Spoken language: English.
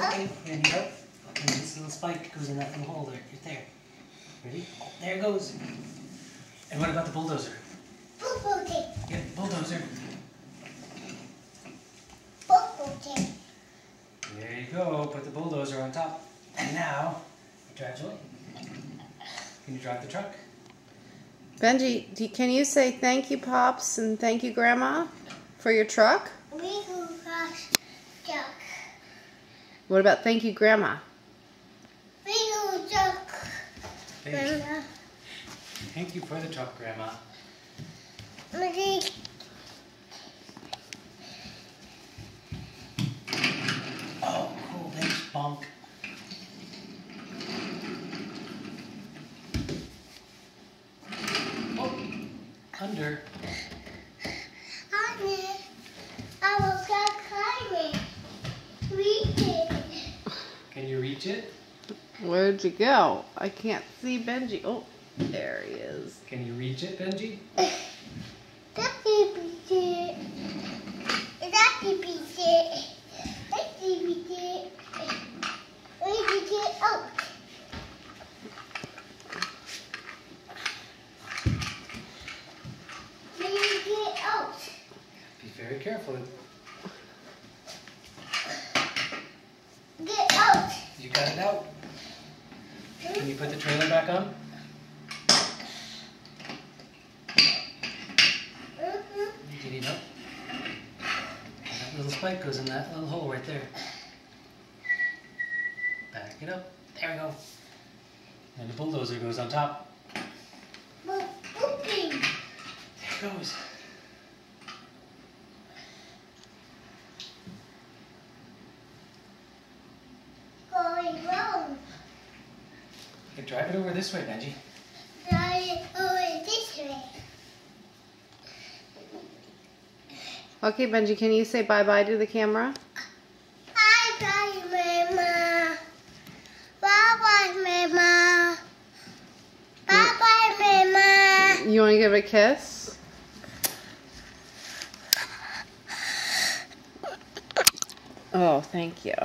Okay, you need help? Okay, this little spike goes in that little hole there, right there. Ready? Oh, there it goes. And what about the bulldozer? Bulldozer. Yeah, bulldozer. Bulldozer. There you go. Put the bulldozer on top. And now, drive away. Can you drive the truck? Benji, can you say thank you, Pops, and thank you, Grandma, for your truck? We go cross truck. What about thank you, Grandma? We go truck. Thank you for the truck, Grandma. Ready? Oh, cool. Thanks, bonk. Oh, under. I will start climbing. Reach it. Can you reach it? Where'd you go? I can't see Benji. Oh, there he is. Can you reach it, Benji? That's the beach it. That's the beach it. That's the beach it. Where did you get out? Where did you get out? Be very careful. Get out. You got it out. Can you put the trailer back on? Do you need help? That little spike goes in that little hole right there. Back it up. There we go. And the bulldozer goes on top. Booping. There it goes. Going wrong. Okay, drive it over this way, Benji. Drive over this way. Okay, Benji, can you say bye-bye to the camera? Bye-bye, Mama. Bye-bye, Mama. Bye-bye, Mama. You want to give it a kiss? Oh, thank you.